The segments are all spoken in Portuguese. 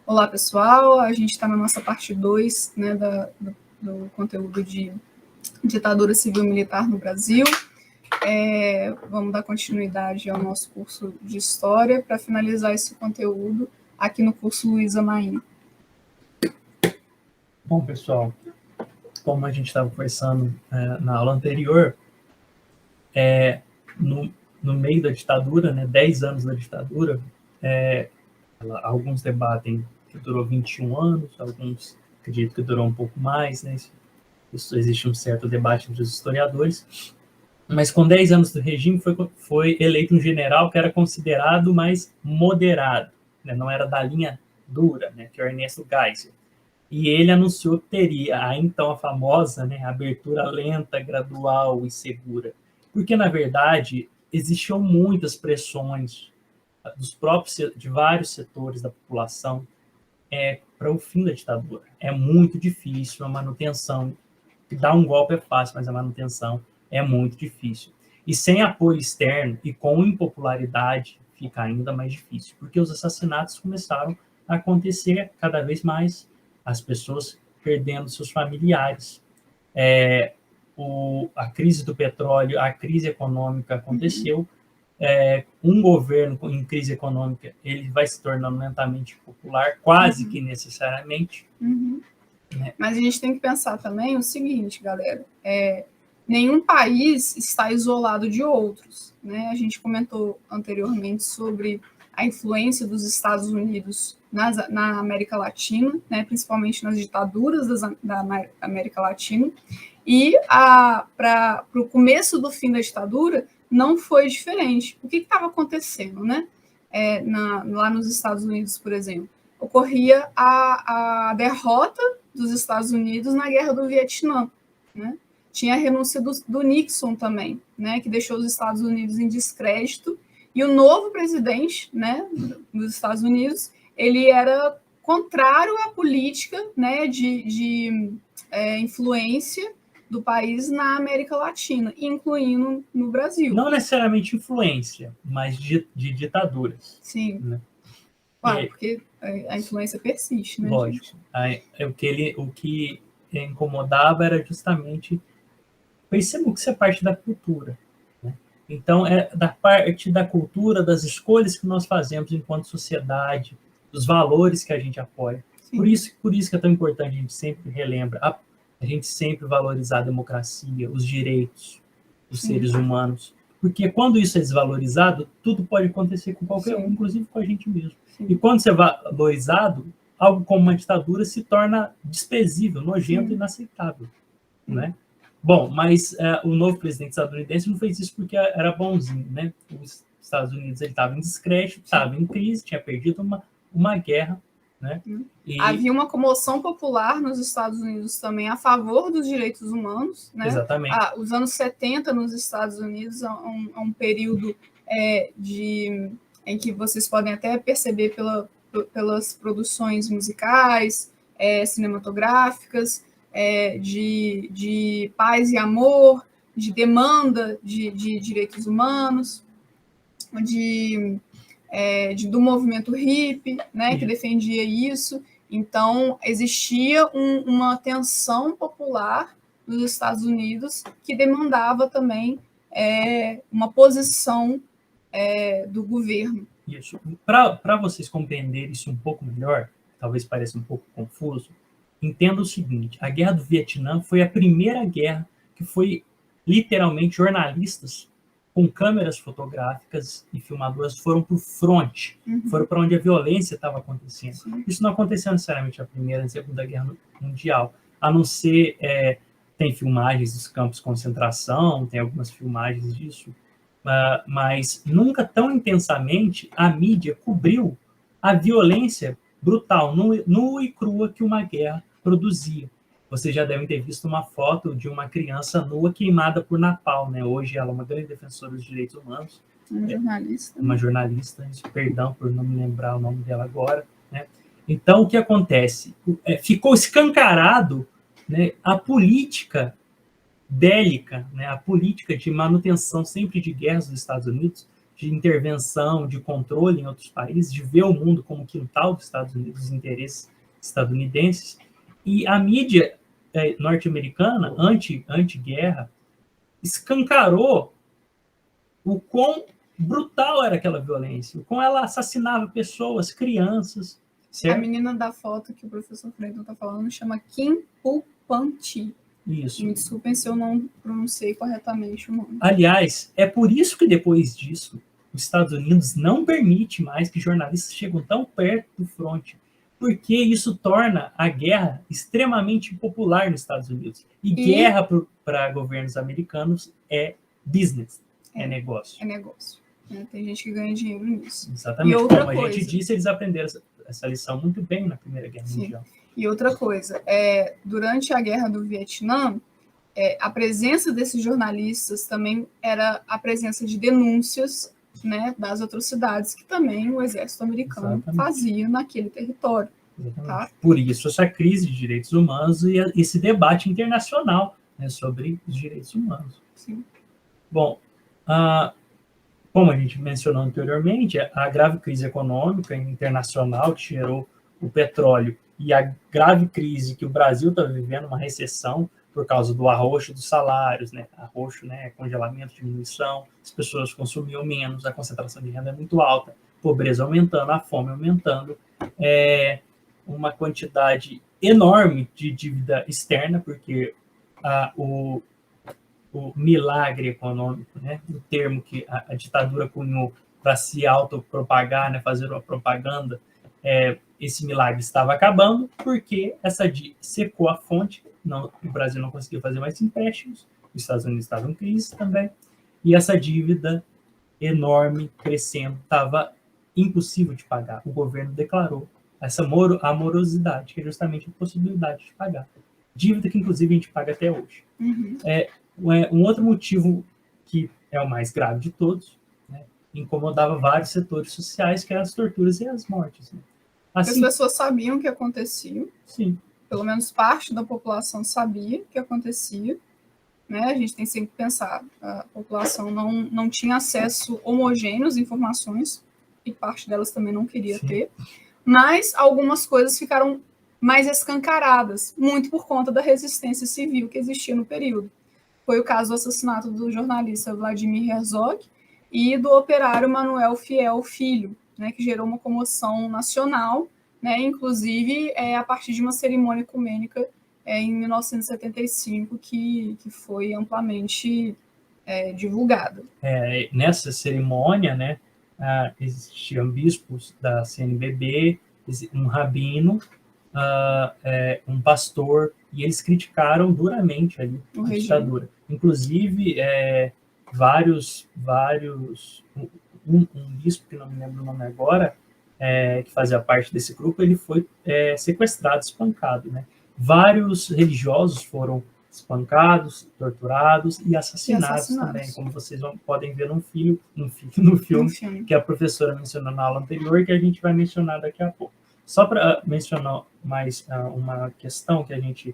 Olá, pessoal. A gente está na nossa parte 2, né, do conteúdo de ditadura civil-militar no Brasil. Vamos dar continuidade ao nosso curso de História para finalizar esse conteúdo aqui no curso Luísa Maim. Bom, pessoal, como a gente estava conversando na aula anterior, no meio da ditadura, 10 anos da ditadura, alguns debatem que durou 21 anos, alguns acreditam que durou um pouco mais, né? Isso, existe um certo debate entre os historiadores, mas com 10 anos do regime foi eleito um general que era considerado mais moderado, né? Não era da linha dura, né? Que é o Ernesto Geisel. E ele anunciou que teria então a famosa, né, abertura lenta, gradual e segura, porque na verdade existiam muitas pressões de vários setores da população para o fim da ditadura. É muito difícil a manutenção. Dar um golpe é fácil, mas a manutenção é muito difícil. E sem apoio externo e com impopularidade fica ainda mais difícil, porque os assassinatos começaram a acontecer cada vez mais, as pessoas perdendo seus familiares. A crise do petróleo, a crise econômica aconteceu. Um governo em crise econômica, ele vai se tornando lentamente popular, quase que necessariamente. Né? Mas a gente tem que pensar também o seguinte, galera, nenhum país está isolado de outros, né? A gente comentou anteriormente sobre a influência dos Estados Unidos na América Latina, né? Principalmente nas ditaduras da América Latina, e para o começo do fim da ditadura não foi diferente. O que estava acontecendo, né? Lá nos Estados Unidos, por exemplo, ocorria a derrota dos Estados Unidos na Guerra do Vietnã, né? Tinha a renúncia do Nixon também, né? Que deixou os Estados Unidos em descrédito, e o novo presidente, né, dos Estados Unidos, ele era contrário à política, né, de influência do país na América Latina, incluindo no Brasil. Não necessariamente influência, mas de ditaduras. Sim. Né? Claro, porque a influência persiste, né? Lógico. O que incomodava era justamente percebam que isso é parte da cultura. Né? Então, é da parte da cultura, das escolhas que nós fazemos enquanto sociedade, dos valores que a gente apoia. Por isso que é tão importante a gente sempre relembra, a gente sempre valorizar a democracia, os direitos dos seres humanos. Porque quando isso é desvalorizado, tudo pode acontecer com qualquer um, inclusive com a gente mesmo. E quando isso é valorizado, algo como uma ditadura se torna desprezível, nojento e inaceitável. Né? Bom, mas o novo presidente estadunidense não fez isso porque era bonzinho, né? Os Estados Unidos estava em descrédito, estava em crise, tinha perdido uma guerra, né? Havia uma comoção popular nos Estados Unidos também a favor dos direitos humanos, né? Exatamente. Os anos 70 nos Estados Unidos é um período em que vocês podem até perceber pelas produções musicais, cinematográficas, de paz e amor, de demanda de direitos humanos, do movimento hippie, né, que defendia isso. Então, existia uma tensão popular nos Estados Unidos que demandava também uma posição do governo. Isso. Para vocês compreenderem isso um pouco melhor, talvez pareça um pouco confuso, entenda o seguinte: a Guerra do Vietnã foi a primeira guerra que foi literalmente jornalistas com câmeras fotográficas e filmadoras foram para o fronte, foram para onde a violência estava acontecendo. Sim. Isso não aconteceu necessariamente na Primeira e na Segunda Guerra Mundial, a não ser, tem filmagens dos campos de concentração, tem algumas filmagens disso, mas nunca tão intensamente a mídia cobriu a violência brutal, nua e crua que uma guerra produzia. Vocês já devem ter visto uma foto de uma criança nua queimada por napalm, né? Hoje ela é uma grande defensora dos direitos humanos. Uma jornalista, perdão por não me lembrar o nome dela agora. Né? Então, o que acontece? Ficou escancarado, né, a política bélica, né, a política de manutenção sempre de guerras dos Estados Unidos, de intervenção, de controle em outros países, de ver o mundo como quintal dos Estados Unidos, dos interesses estadunidenses. E a mídia norte-americana, anti-guerra, escancarou o quão brutal era aquela violência, o quão ela assassinava pessoas, crianças. Certo? A menina da foto que o professor Cleiton está falando chama Kim Pu-Panti. Isso. Me desculpem se eu não pronunciei corretamente o nome. Aliás, é por isso que depois disso, os Estados Unidos não permite mais que jornalistas cheguem tão perto do fronte, porque isso torna a guerra extremamente popular nos Estados Unidos. E guerra para governos americanos é business, é negócio. É negócio. Tem gente que ganha dinheiro nisso. Exatamente. Como a gente disse, eles aprenderam essa lição muito bem na Primeira Guerra Mundial. E outra coisa, durante a Guerra do Vietnã, a presença desses jornalistas também era a presença de denúncias, né, das atrocidades que também o exército americano fazia naquele território. Tá? Por isso, essa crise de direitos humanos e esse debate internacional, né, sobre os direitos humanos. Sim. Bom, como a gente mencionou anteriormente, a grave crise econômica internacional que gerou o petróleo e a grave crise que o Brasil está vivendo, uma recessão por causa do arroxo dos salários, né? Arroxo, né? Congelamento, diminuição, as pessoas consumiam menos, a concentração de renda é muito alta, pobreza aumentando, a fome aumentando, uma quantidade enorme de dívida externa, porque o milagre econômico, né? O termo que a ditadura cunhou para se autopropagar, né? Fazer uma propaganda, esse milagre estava acabando, porque secou a fonte, o Brasil não conseguia fazer mais empréstimos, os Estados Unidos estavam em crise também, e essa dívida enorme, crescendo, estava impossível de pagar. O governo declarou essa morosidade, que é justamente a possibilidade de pagar. Dívida que, inclusive, a gente paga até hoje. Um outro motivo, que é o mais grave de todos, né, incomodava vários setores sociais, que eram as torturas e as mortes. Né? Assim, as pessoas sabiam o que acontecia. Sim. Pelo menos parte da população sabia o que acontecia. Né? A gente tem sempre que pensar, a população não tinha acesso homogêneo às informações, e parte delas também não queria ter, mas algumas coisas ficaram mais escancaradas, muito por conta da resistência civil que existia no período. Foi o caso do assassinato do jornalista Vladimir Herzog e do operário Manuel Fiel Filho, né, que gerou uma comoção nacional, né, inclusive a partir de uma cerimônia ecumênica em 1975, que foi amplamente divulgada. Nessa cerimônia, né, existiam bispos da CNBB, um rabino, um pastor, e eles criticaram duramente ali a ditadura. Inclusive, um bispo, que não me lembro o nome agora, que fazia parte desse grupo, ele foi sequestrado, espancado, né? Vários religiosos foram espancados, torturados e assassinados também, como vocês podem ver no filme que a professora mencionou na aula anterior, que a gente vai mencionar daqui a pouco. Só para mencionar mais uma questão que a gente,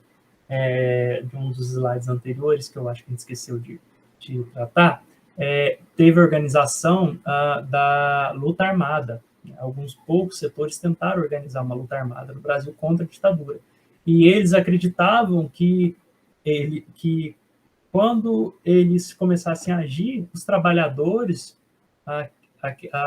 de um dos slides anteriores, que eu acho que a gente esqueceu de tratar, teve a organização da luta armada. Alguns poucos setores tentaram organizar uma luta armada no Brasil contra a ditadura. E eles acreditavam que quando eles começassem a agir, os trabalhadores,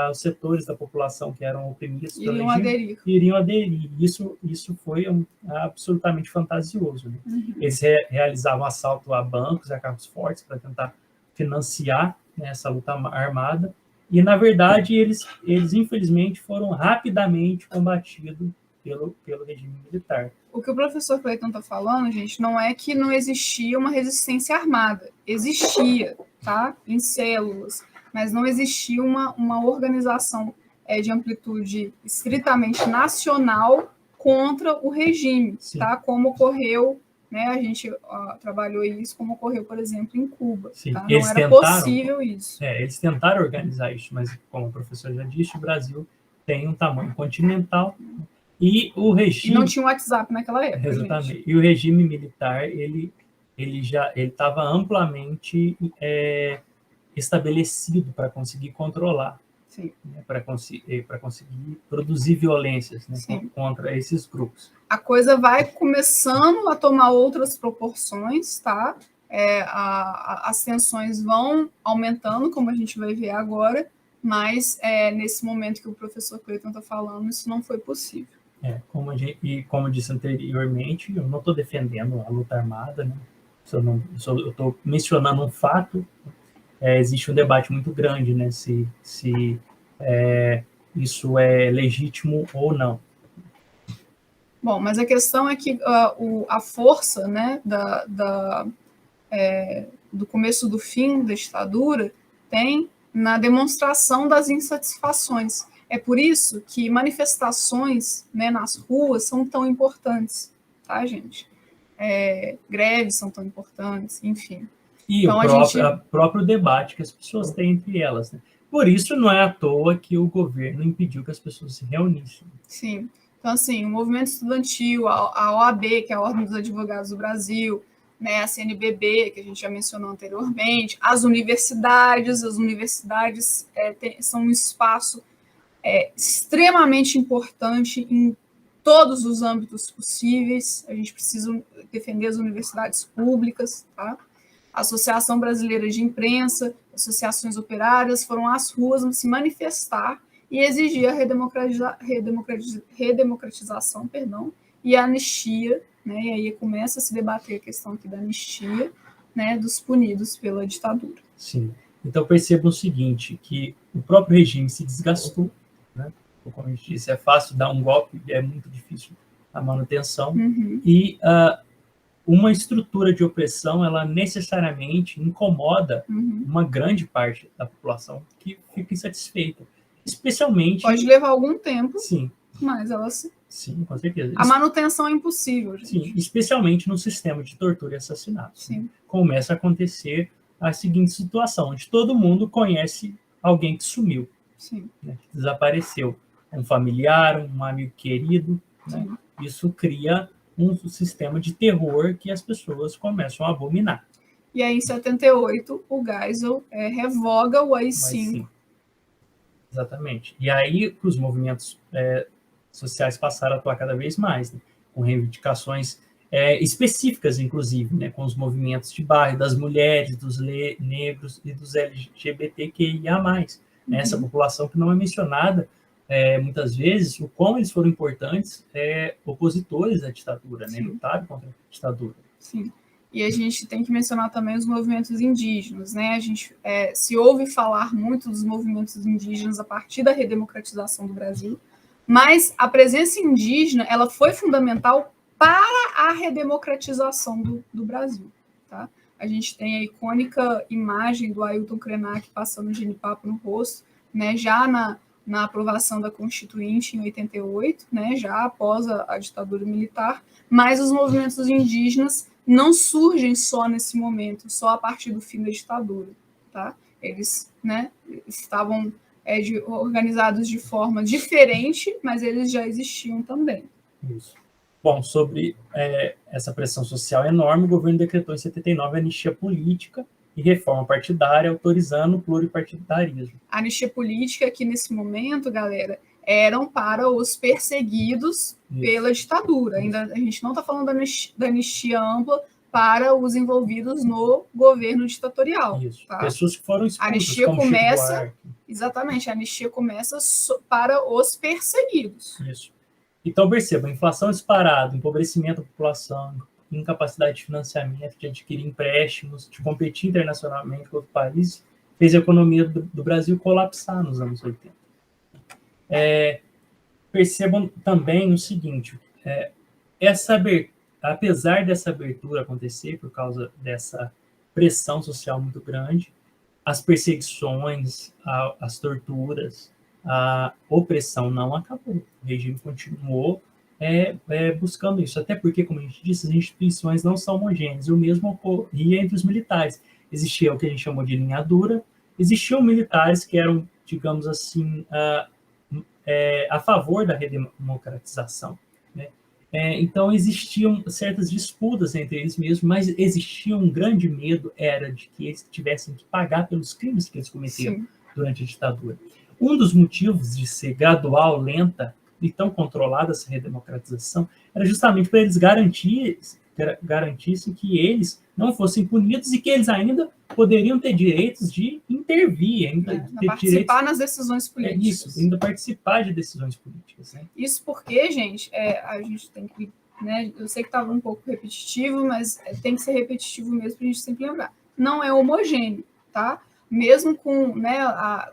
os setores da população que eram oprimidos pelo regime, iriam aderir. Isso foi absolutamente fantasioso. Né? Uhum. Eles realizavam assalto a bancos e a carros fortes para tentar financiar, né, essa luta armada. E, na verdade, eles infelizmente, foram rapidamente combatidos pelo regime militar. O que o professor Cleiton está falando, gente, não é que não existia uma resistência armada. Existia, tá? Em células. Mas não existia uma organização de amplitude estritamente nacional contra o regime, tá? Como ocorreu, né? A gente trabalhou isso, como ocorreu, por exemplo, em Cuba. Tá? Não era possível isso. Eles tentaram organizar isso, mas, como o professor já disse, o Brasil tem um tamanho continental. E o regime... E não tinha WhatsApp naquela época, exatamente. Gente. E o regime militar, ele estava amplamente estabelecido para conseguir controlar, né, para conseguir produzir violências, né, contra esses grupos. A coisa vai começando a tomar outras proporções, tá? As tensões vão aumentando, como a gente vai ver agora, mas nesse momento que o professor Cleiton está falando, isso não foi possível. Como eu disse anteriormente, eu não estou defendendo a luta armada, né? Eu estou mencionando um fato. Existe um debate muito grande, né, se isso é legítimo ou não. Bom, mas a questão é que a força, né, do começo do fim da ditadura tem na demonstração das insatisfações. É por isso que manifestações, né, nas ruas são tão importantes, tá, gente? Greves são tão importantes, enfim. E então, o próprio debate que as pessoas têm entre elas, né? Por isso, não é à toa que o governo impediu que as pessoas se reunissem. Sim. Então, assim, o movimento estudantil, a OAB, que é a Ordem dos Advogados do Brasil, né, a CNBB, que a gente já mencionou anteriormente, as universidades são um espaço extremamente importante em todos os âmbitos possíveis. A gente precisa defender as universidades públicas, tá? A Associação Brasileira de Imprensa, associações operárias foram às ruas se manifestar e exigir a redemocratização, e a anistia, né? E aí começa a se debater a questão aqui da anistia, né, dos punidos pela ditadura. Sim. Então percebam o seguinte, que o próprio regime se desgastou, né? Como a gente disse, é fácil dar um golpe, é muito difícil a manutenção, e uma estrutura de opressão, ela necessariamente incomoda uma grande parte da população que fica insatisfeita. Especialmente... Pode levar algum tempo, sim, mas ela... Sim, com certeza. A manutenção é impossível, gente. Sim, especialmente no sistema de tortura e assassinato. Sim. Começa a acontecer a seguinte situação, onde todo mundo conhece alguém que sumiu, né, que desapareceu. Um familiar, um amigo querido, né? Isso cria um sistema de terror que as pessoas começam a abominar. E aí, em 78, o Geisel revoga o AI-5. Exatamente. E aí os movimentos sociais passaram a atuar cada vez mais, né? Com reivindicações específicas, inclusive, né? Com os movimentos de bairro, das mulheres, dos negros e dos LGBTQIA+. Essa população que não é mencionada muitas vezes, o quão eles foram importantes opositores à ditadura, né? Lutaram contra a ditadura. Sim. E a gente tem que mencionar também os movimentos indígenas, né? A gente se ouve falar muito dos movimentos indígenas a partir da redemocratização do Brasil, mas a presença indígena ela foi fundamental para a redemocratização do Brasil, tá? A gente tem a icônica imagem do Ailton Krenak passando genipapo no rosto, né? Já na aprovação da Constituinte em 88, né? Já após a ditadura militar, mas os movimentos indígenas não surgem só nesse momento, só a partir do fim da ditadura, tá? Eles, né, estavam organizados de forma diferente, mas eles já existiam também. Isso. Bom, sobre essa pressão social enorme, o governo decretou em 79 a anistia política e reforma partidária, autorizando o pluripartidarismo. A anistia política, que nesse momento, galera, eram para os perseguidos pela ditadura. Ainda a gente não está falando da anistia ampla para os envolvidos no governo ditatorial. Isso. Tá? Pessoas que foram expulsas, a anistia começa, exatamente, a anistia começa para os perseguidos. Isso. Então, perceba, inflação disparada, empobrecimento da população, incapacidade de financiamento, de adquirir empréstimos, de competir internacionalmente com outros países, fez a economia do Brasil colapsar nos anos 80. Percebam também o seguinte, apesar dessa abertura acontecer por causa dessa pressão social muito grande, as perseguições, as torturas, a opressão não acabou. O regime continuou buscando isso, até porque, como a gente disse, as instituições não são homogêneas. O mesmo ocorria entre os militares. Existia o que a gente chamou de linha dura, existiam militares que eram, digamos assim, a favor da redemocratização, né? Então, existiam certas disputas entre eles mesmos, mas existia um grande medo, era de que eles tivessem que pagar pelos crimes que eles cometeram Sim. durante a ditadura. Um dos motivos de ser gradual, lenta e tão controlada essa redemocratização era justamente para eles garantissem que eles não fossem punidos e que eles ainda poderiam ter direitos de intervir, ainda ter participar nas decisões políticas. Isso, ainda participar de decisões políticas. Né? Isso porque, gente, a gente tem que... Né, eu sei que estava um pouco repetitivo, mas tem que ser repetitivo mesmo para a gente sempre lembrar. Não é homogêneo, tá? Mesmo com, né,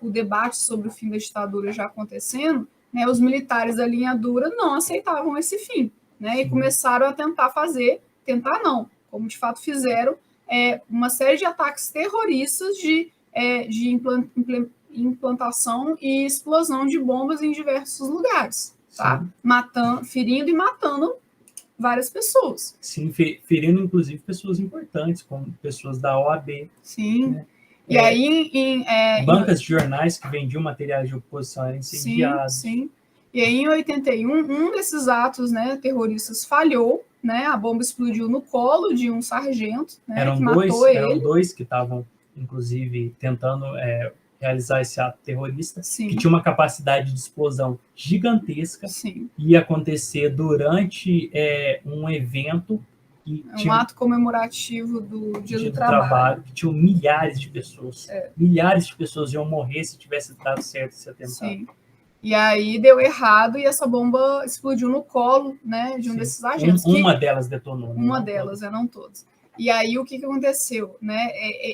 o debate sobre o fim da ditadura já acontecendo, né, os militares da linha dura não aceitavam esse fim, né, e começaram a tentar não, como de fato fizeram, uma série de ataques terroristas de implantação e explosão de bombas em diversos lugares, tá? Ferindo e matando várias pessoas. Sim, ferindo inclusive pessoas importantes, como pessoas da OAB. Sim. Né? E aí, bancas de jornais que vendiam materiais de oposição eram incendiados. Sim. E aí, em 81, um desses atos, né, terroristas falhou, né? A bomba explodiu no colo de um sargento, né, que matou ele. Eram dois que estavam, inclusive, tentando realizar esse ato terrorista, que tinha uma capacidade de explosão gigantesca, ia acontecer durante um evento ato comemorativo do Dia do Trabalho, que tinham milhares de pessoas. Milhares de pessoas iam morrer se tivesse dado certo esse atentado. Sim. E aí deu errado e essa bomba explodiu no colo, né, de um desses agentes. Uma delas detonou. Uma delas, não todas. E aí o que aconteceu? Né?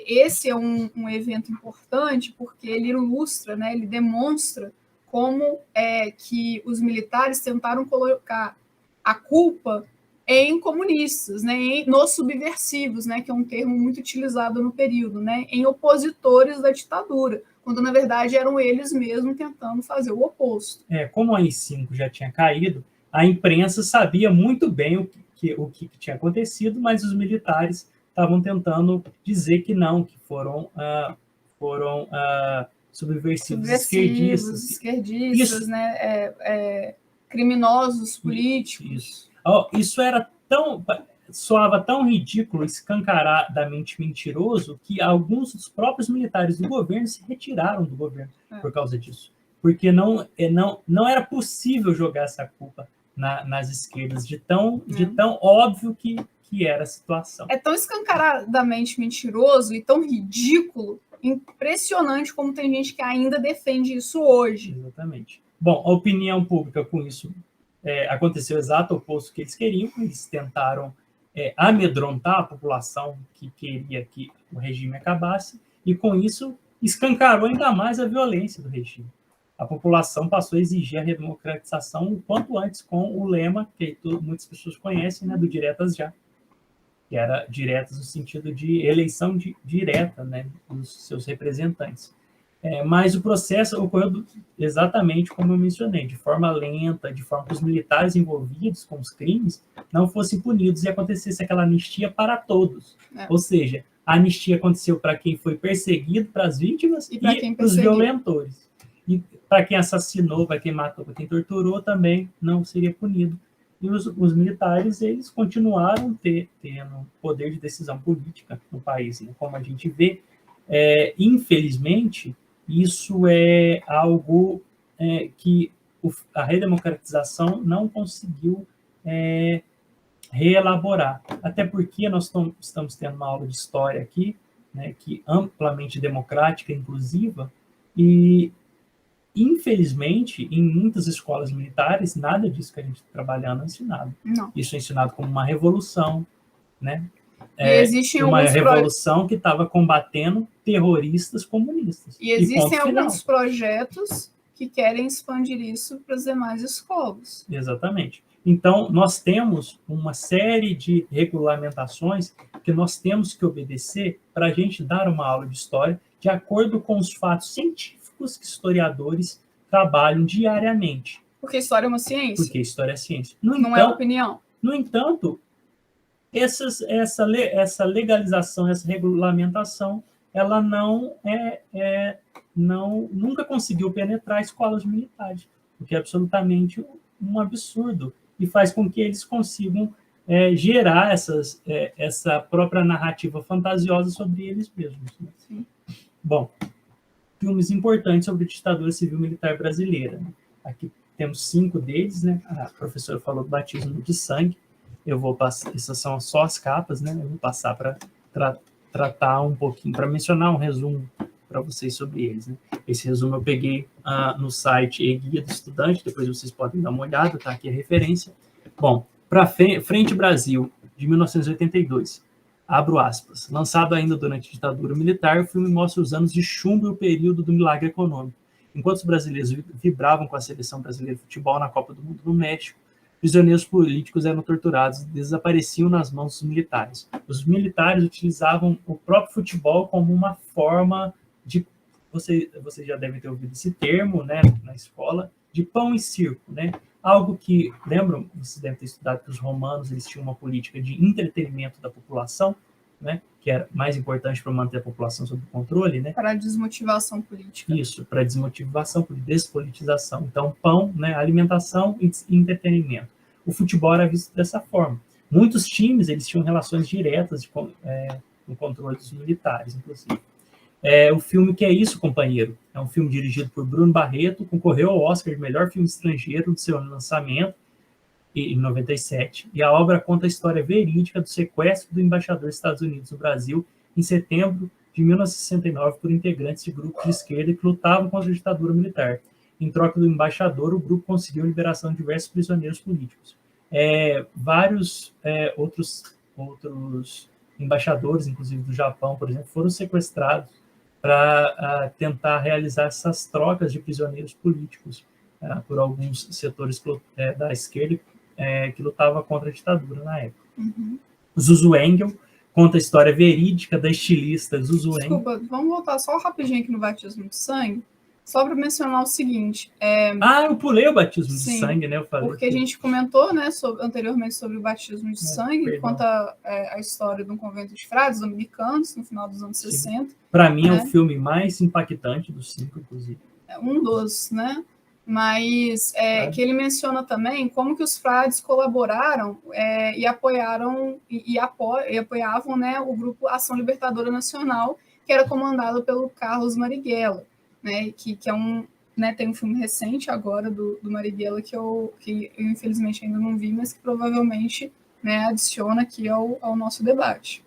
Esse é um evento importante porque ele ilustra, né, ele demonstra como que os militares tentaram colocar a culpa em comunistas, né, nos subversivos, né, que é um termo muito utilizado no período, né, em opositores da ditadura, quando na verdade eram eles mesmos tentando fazer o oposto. Como a AI-5 já tinha caído, a imprensa sabia muito bem o que tinha acontecido, mas os militares estavam tentando dizer que não, que foram subversivos esquerdistas, né, criminosos políticos. Isso era soava tão ridículo, escancaradamente mentiroso, que alguns dos próprios militares do governo se retiraram do governo por causa disso. Porque não era possível jogar essa culpa nas esquerdas, de tão óbvio que era a situação. É tão escancaradamente mentiroso e tão ridículo, impressionante como tem gente que ainda defende isso hoje. Exatamente. Bom, a opinião pública com isso aconteceu o exato oposto que eles queriam. Eles tentaram amedrontar a população que queria que o regime acabasse, e com isso escancarou ainda mais a violência do regime. A população passou a exigir a redemocratização o quanto antes, com o lema que muitas pessoas conhecem, né, do diretas já, que era diretas no sentido de eleição direta, né, dos seus representantes. Mas o processo ocorreu exatamente como eu mencionei, de forma lenta, de forma que os militares envolvidos com os crimes não fossem punidos e acontecesse aquela anistia para todos. Ou seja, a anistia aconteceu para quem foi perseguido, para as vítimas e para os violentores. E para quem assassinou, para quem matou, para quem torturou, também não seria punido. E os militares, eles continuaram tendo poder de decisão política no país, né? Como a gente vê. Infelizmente, isso é algo que a redemocratização não conseguiu reelaborar. Até porque nós estamos tendo uma aula de história aqui, né, que amplamente democrática, inclusiva, e infelizmente, em muitas escolas militares, nada disso que a gente está trabalhando é ensinado. Não. Isso é ensinado como uma revolução, né? Uma revolução que estava combatendo terroristas comunistas. E existem alguns projetos que querem expandir isso para as demais escolas. Exatamente. Então, nós temos uma série de regulamentações que nós temos que obedecer para a gente dar uma aula de história de acordo com os fatos científicos que historiadores trabalham diariamente. Porque história é uma ciência. Porque história é ciência. Não é opinião. No entanto, essa legalização, essa regulamentação, ela nunca conseguiu penetrar escolas militares, o que é absolutamente um absurdo. e faz com que eles consigam gerar essa própria narrativa fantasiosa sobre eles mesmos. Né? Sim. Bom, filmes importantes sobre a ditadura civil-militar brasileira. Né? Aqui temos 5 deles, né? A professora falou do Batismo de Sangue. Eu vou passar, essas são só as capas, né? Eu vou passar para tratar um pouquinho, para mencionar um resumo para vocês sobre eles. Né? Esse resumo eu peguei no site E-Guia do Estudante, depois vocês podem dar uma olhada, tá aqui a referência. Bom, para Frente Brasil, de 1982. Abro aspas. Lançado ainda durante a ditadura militar, o filme mostra os anos de chumbo e o período do milagre econômico. Enquanto os brasileiros vibravam com a seleção brasileira de futebol na Copa do Mundo no México, prisioneiros políticos eram torturados e desapareciam nas mãos dos militares. Os militares utilizavam o próprio futebol como uma forma de... Você já deve ter ouvido esse termo, né, na escola, de pão e circo, né? Algo que, lembram, vocês devem ter estudado que os romanos eles tinham uma política de entretenimento da população, né, que era mais importante para manter a população sob controle, né? Para a desmotivação política. Isso, para desmotivação, despolitização. Então, pão, né, alimentação e entretenimento. O futebol era visto dessa forma. Muitos times eles tinham relações diretas no controle dos militares, inclusive. O filme Que é Isso, Companheiro? É um filme dirigido por Bruno Barreto, concorreu ao Oscar de melhor filme estrangeiro de seu lançamento, em 97, e a obra conta a história verídica do sequestro do embaixador dos Estados Unidos no Brasil em setembro de 1969 por integrantes de grupos de esquerda que lutavam contra a ditadura militar. Em troca do embaixador, o grupo conseguiu a liberação de diversos prisioneiros políticos. Vários outros embaixadores, inclusive do Japão, por exemplo, foram sequestrados para tentar realizar essas trocas de prisioneiros políticos por alguns setores da esquerda que lutavam contra a ditadura na época. Uhum. Zuzu Engel conta a história verídica da estilista Zuzu Engel. Desculpa, vamos voltar só rapidinho aqui no Batismo de Sangue, só para mencionar o seguinte. Eu pulei o Batismo de Sangue, né? Eu falei porque a gente comentou, né, anteriormente sobre o Batismo de Sangue, que conta a história de um convento de frades dominicanos no final dos anos 60. Para mim é o filme mais impactante dos 5, inclusive. Um dos, né? Mas que ele menciona também como que os frades colaboraram e apoiaram e apoiavam, né, o grupo Ação Libertadora Nacional, que era comandado pelo Carlos Marighella, né, que é né, tem um filme recente agora do Marighella que eu infelizmente ainda não vi, mas que provavelmente, né, adiciona aqui ao nosso debate.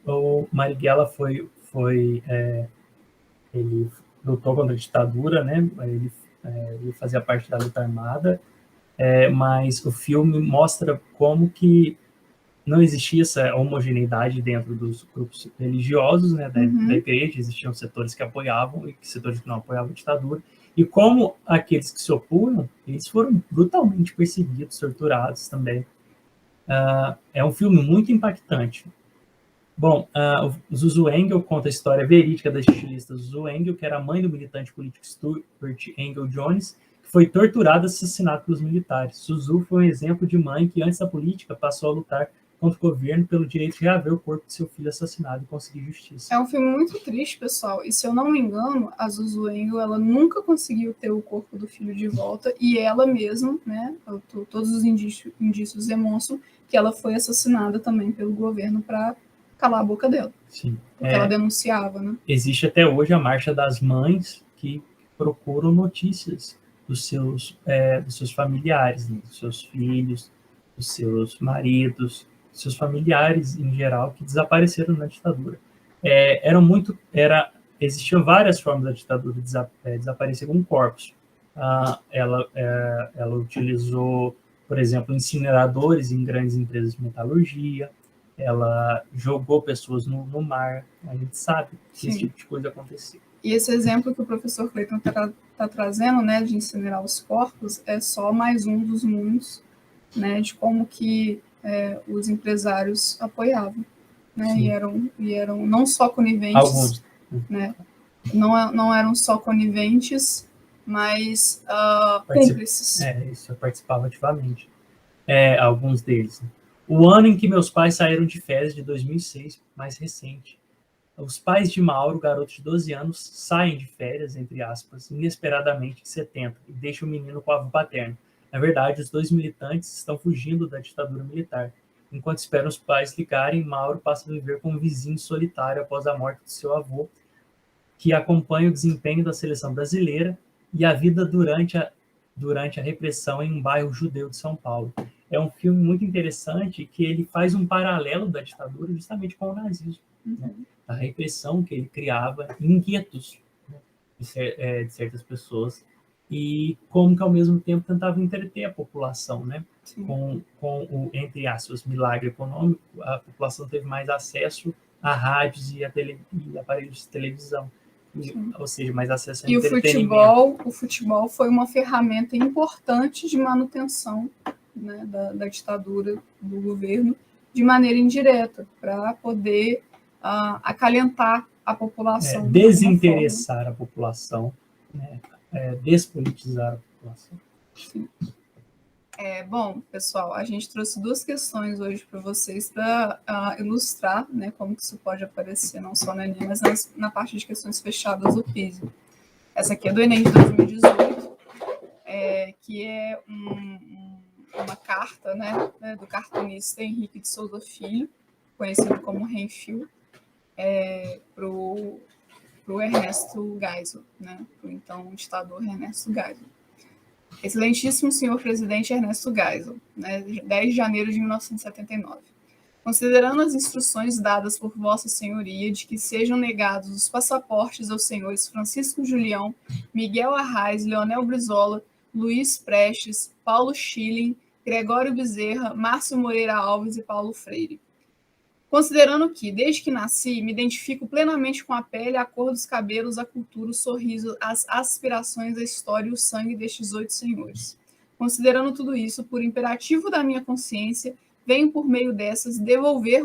O Marighella ele lutou contra a ditadura, né? Ele fazia parte da luta armada, mas o filme mostra como que não existia essa homogeneidade dentro dos grupos religiosos, né, da igreja. Existiam setores que apoiavam e setores que não apoiavam a ditadura, e como aqueles que se opunham, eles foram brutalmente perseguidos, torturados também. É um filme muito impactante. Bom, o Zuzu Engel conta a história verídica da estilista Zuzu Engel, que era a mãe do militante político Stuart Engel Jones, que foi torturada e assassinada pelos militares. Zuzu foi um exemplo de mãe que, antes da política, passou a lutar contra o governo pelo direito de reaver o corpo de seu filho assassinado e conseguir justiça. É um filme muito triste, pessoal, e se eu não me engano, a Zuzu Engel, ela nunca conseguiu ter o corpo do filho de volta, e ela mesma, né, todos os indícios demonstram que ela foi assassinada também pelo governo para calar a boca dela. Sim. Porque ela denunciava, né? Existe até hoje a Marcha das Mães, que procuram notícias dos seus familiares, né? Dos seus filhos, dos seus maridos, dos seus familiares em geral, que desapareceram na ditadura. Existiam várias formas da ditadura desaparecer com corpos. Ela utilizou, por exemplo, incineradores em grandes empresas de metalurgia. Ela jogou pessoas no mar. A gente sabe que esse tipo de coisa acontecia. E esse exemplo que o professor Cleiton está trazendo, né, de incinerar os corpos, é só mais um dos muitos, né, de como que os empresários apoiavam, né, e eram não só coniventes, alguns, né, não eram só coniventes, mas cúmplices. Isso, participava ativamente. Alguns deles. Né? O ano em que meus pais saíram de férias, de 2006, mais recente. Os pais de Mauro, garoto de 12 anos, saem de férias, entre aspas, inesperadamente em 70, e deixam o menino com a avó paterna. Na verdade, os dois militantes estão fugindo da ditadura militar. Enquanto esperam os pais ligarem, Mauro passa a viver como um vizinho solitário após a morte de seu avô, que acompanha o desempenho da seleção brasileira e a vida durante a repressão em um bairro judeu de São Paulo. É um filme muito interessante que ele faz um paralelo da ditadura justamente com o nazismo, né? A repressão que ele criava em guetos, né, de certas pessoas, e como que ao mesmo tempo tentava entreter a população, né? Com o, entre aspas, milagre econômico, a população teve mais acesso a rádios e aparelhos de televisão. Ou seja, mais acesso a entretenimento. O futebol foi uma ferramenta importante de manutenção, né, da ditadura do governo de maneira indireta, para poder acalentar a população. Desinteressar a população, né, despolitizar a população. Sim. Bom, pessoal, a gente trouxe duas questões hoje para vocês para ilustrar, né, como que isso pode aparecer não só no Enem, mas na parte de questões fechadas do PISA. Essa aqui é do Enem de 2018, que é uma carta, né, do cartunista Henrique de Souza Filho, conhecido como Renfil, para o Ernesto Geisel, né, para o então ditador Ernesto Geisel. Excelentíssimo senhor presidente Ernesto Geisel, né, 10 de janeiro de 1979. Considerando as instruções dadas por Vossa Senhoria de que sejam negados os passaportes aos senhores Francisco Julião, Miguel Arraes, Leonel Brizola, Luiz Prestes, Paulo Schilling, Gregório Bezerra, Márcio Moreira Alves e Paulo Freire. Considerando que, desde que nasci, me identifico plenamente com a pele, a cor dos cabelos, a cultura, o sorriso, as aspirações, a história e o sangue destes 8 senhores. Considerando tudo isso, por imperativo da minha consciência, venho por meio dessas devolver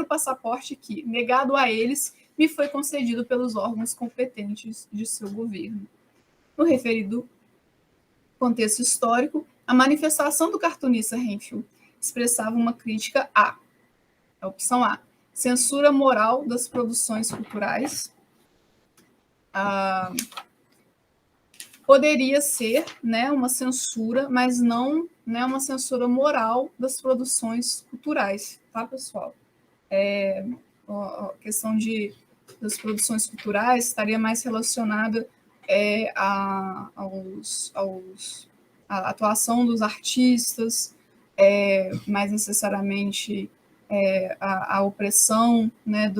o passaporte que, negado a eles, me foi concedido pelos órgãos competentes de seu governo. No referido contexto histórico, a manifestação do cartunista Renfil expressava uma crítica a opção A, censura moral das produções culturais. Poderia ser, né, uma censura, mas não, né, uma censura moral das produções culturais, tá, pessoal? A questão das produções culturais estaria mais relacionada à atuação dos artistas, mais necessariamente a opressão, né,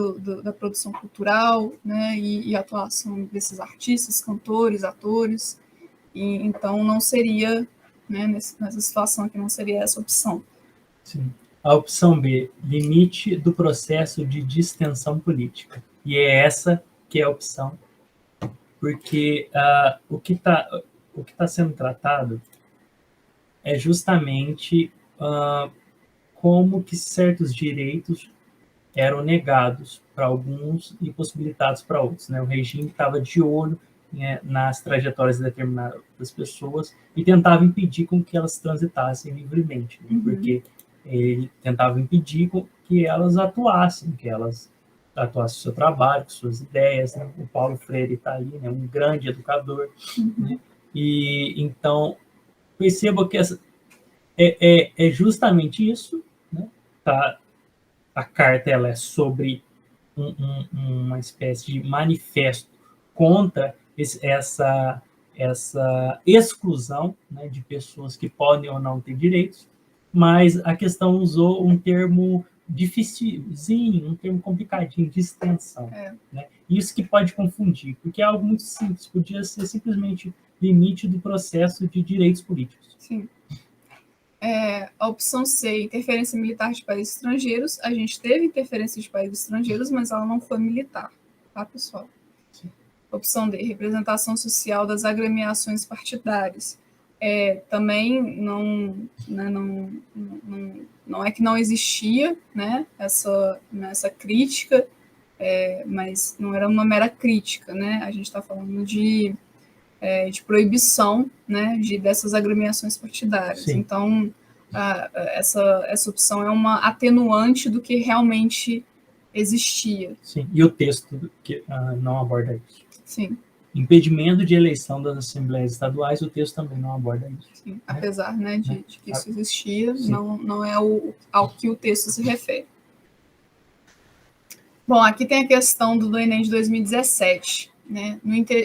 da produção cultural, né, e a atuação desses artistas, cantores, atores, e então não seria, né, nessa situação aqui, não seria essa opção. Sim. A opção B, limite do processo de distensão política. E é essa que é a opção, porque o que tá sendo tratado é justamente como que certos direitos eram negados para alguns e possibilitados para outros, né? O regime estava de olho, né, nas trajetórias determinadas pessoas e tentava impedir com que elas transitassem livremente, né? Porque ele tentava impedir que elas atuassem o seu trabalho, suas ideias, né? O Paulo Freire está ali, né, um grande educador, né? E então perceba que é justamente isso, né? A carta ela é sobre uma espécie de manifesto contra essa exclusão, né, de pessoas que podem ou não ter direitos, mas a questão usou um termo dificilzinho, um termo complicadinho, de extensão. Né? Isso que pode confundir, porque é algo muito simples, podia ser simplesmente limite do processo de direitos políticos. Sim. A opção C, interferência militar de países estrangeiros. A gente teve interferência de países estrangeiros, mas ela não foi militar, tá, pessoal? Sim. Opção D, representação social das agremiações partidárias. Também não é que não existia, né, essa crítica, mas não era uma mera crítica, né? A gente está falando de proibição, né, dessas agremiações partidárias. Sim. Então, essa opção é uma atenuante do que realmente existia. Sim, e o texto que não aborda isso. Sim. impedimento de eleição das assembleias estaduais, o texto também não aborda isso. Sim, né? Apesar, né, de que isso existia, não é ao que o texto se refere. Bom, aqui tem a questão do Enem de 2017. Né?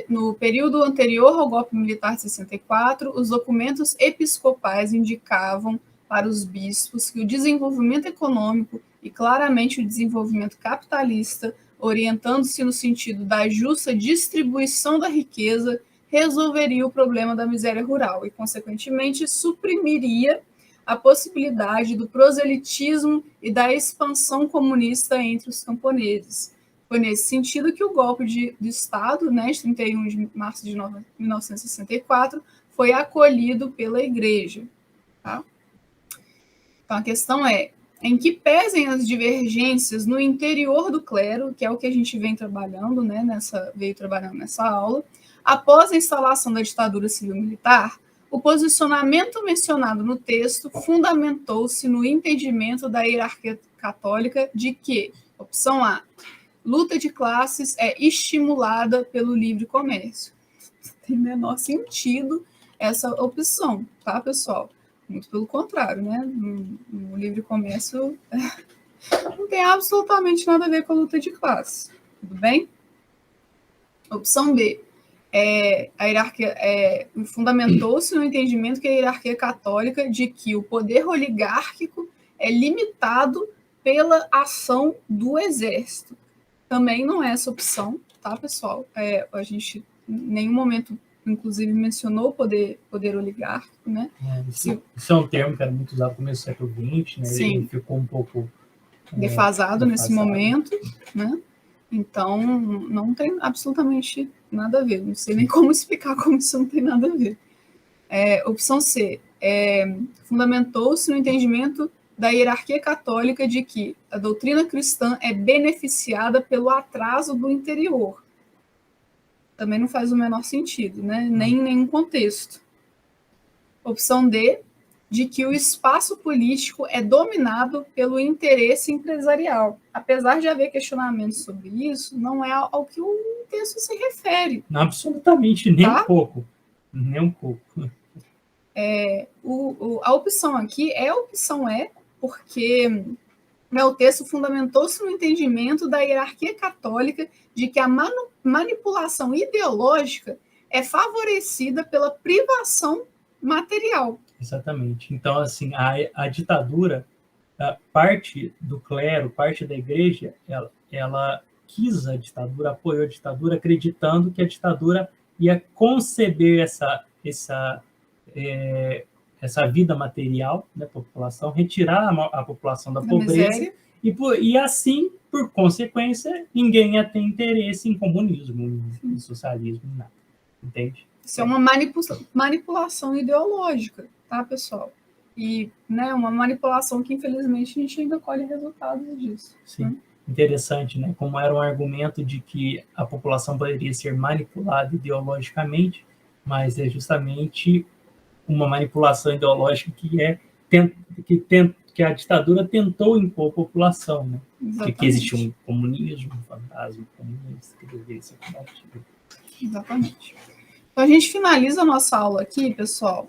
No período anterior ao golpe militar de 64, os documentos episcopais indicavam para os bispos que o desenvolvimento econômico e claramente o desenvolvimento capitalista, orientando-se no sentido da justa distribuição da riqueza, resolveria o problema da miséria rural e, consequentemente, suprimiria a possibilidade do proselitismo e da expansão comunista entre os camponeses. Foi nesse sentido que o golpe de Estado, né, de 31 de março de 1964, foi acolhido pela Igreja. Tá? Então, a questão é, em que pesem as divergências no interior do clero, que é o que a gente vem trabalhando, né, veio trabalhando nessa aula, após a instalação da ditadura civil-militar, o posicionamento mencionado no texto fundamentou-se no entendimento da hierarquia católica de que, opção A, luta de classes é estimulada pelo livre comércio. Não tem o menor sentido essa opção, tá, pessoal? Muito pelo contrário, né? No livre comércio não tem absolutamente nada a ver com a luta de classes. Tudo bem? Opção B. A hierarquia fundamentou-se no entendimento que a hierarquia católica de que o poder oligárquico é limitado pela ação do exército. Também não é essa opção, tá, pessoal? A gente em nenhum momento, inclusive, mencionou o poder oligárquico, né? Isso é um termo que era muito usado no começo do século XX, né? Sim. Ele ficou um pouco defasado nesse momento, né? Então, não tem absolutamente nada a ver. Não sei nem como explicar como isso não tem nada a ver. Opção C. Fundamentou-se no entendimento da hierarquia católica de que a doutrina cristã é beneficiada pelo atraso do interior. Também não faz o menor sentido, né? Nem em nenhum contexto. Opção D. De que o espaço político é dominado pelo interesse empresarial. Apesar de haver questionamentos sobre isso, não é ao que o texto se refere. Não, absolutamente, nem um pouco. Nem um pouco. A opção aqui é a opção E, porque o texto fundamentou-se no entendimento da hierarquia católica de que a manipulação ideológica é favorecida pela privação material. Exatamente. Então, assim, a ditadura, parte do clero, parte da igreja, ela quis a ditadura, apoiou a ditadura, acreditando que a ditadura ia conceber essa vida material da população, retirar a população da pobreza, e assim, por consequência, ninguém ia ter interesse em comunismo, em socialismo, nada. Entende? Isso é uma manipulação ideológica, tá, pessoal? E, né, uma manipulação que, infelizmente, a gente ainda colhe resultados disso. Sim. Né? Interessante, né? Como era um argumento de que a população poderia ser manipulada ideologicamente, mas é justamente uma manipulação ideológica que a ditadura tentou impor à população, né? De que existia um comunismo, um fantasma comunista que deveria ser combatido. Exatamente. Então, a gente finaliza a nossa aula aqui, pessoal,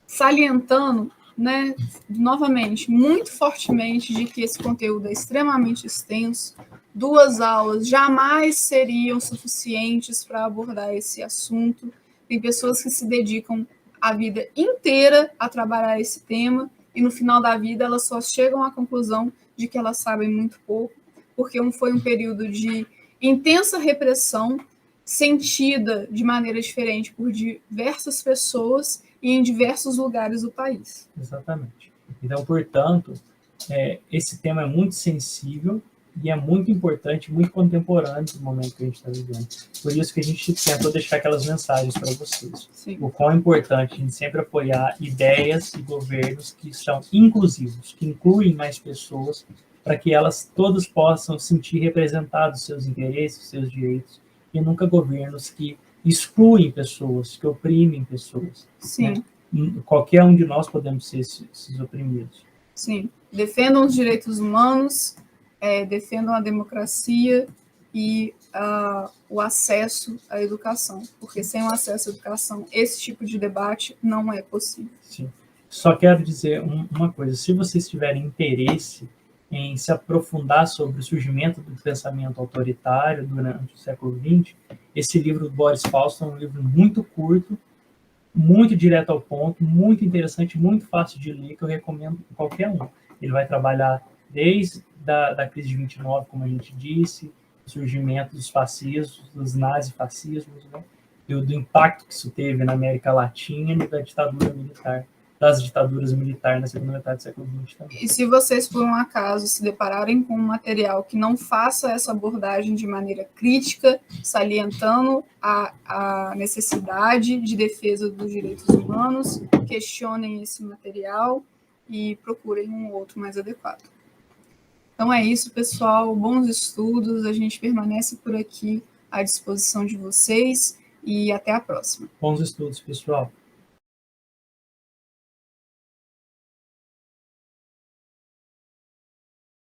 salientando, né, novamente, muito fortemente, de que esse conteúdo é extremamente extenso. 2 aulas jamais seriam suficientes para abordar esse assunto. Tem pessoas que se dedicam a vida inteira a trabalhar esse tema e, no final da vida, elas só chegam à conclusão de que elas sabem muito pouco, porque foi um período de intensa repressão, sentida de maneira diferente por diversas pessoas e em diversos lugares do país. Exatamente. Então, portanto, esse tema é muito sensível e é muito importante, muito contemporâneo no momento que a gente está vivendo. Por isso que a gente tentou deixar aquelas mensagens para vocês. Sim. O quão é importante a gente sempre apoiar ideias e governos que são inclusivos, que incluem mais pessoas, para que elas todas possam sentir representados seus interesses, seus direitos, e nunca governos que excluem pessoas, que oprimem pessoas. Sim. Né? Qualquer um de nós podemos ser esses oprimidos. Sim. Defendam os direitos humanos, defendam a democracia, e o acesso à educação, porque sem o acesso à educação, esse tipo de debate não é possível. Sim. Só quero dizer uma coisa, se vocês tiverem interesse em se aprofundar sobre o surgimento do pensamento autoritário durante o século XX, esse livro do Boris Fausto é um livro muito curto, muito direto ao ponto, muito interessante, muito fácil de ler, que eu recomendo para qualquer um. Ele vai trabalhar desde da crise de 29, como a gente disse, o surgimento dos fascismos, dos nazifascismos, né? Do impacto que isso teve na América Latina e da ditadura militar, das ditaduras militares na segunda metade do século XX também. E se vocês, por um acaso, se depararem com um material que não faça essa abordagem de maneira crítica, salientando a necessidade de defesa dos direitos humanos, questionem esse material e procurem um outro mais adequado. Então é isso, pessoal. Bons estudos. A gente permanece por aqui à disposição de vocês e até a próxima. Bons estudos, pessoal.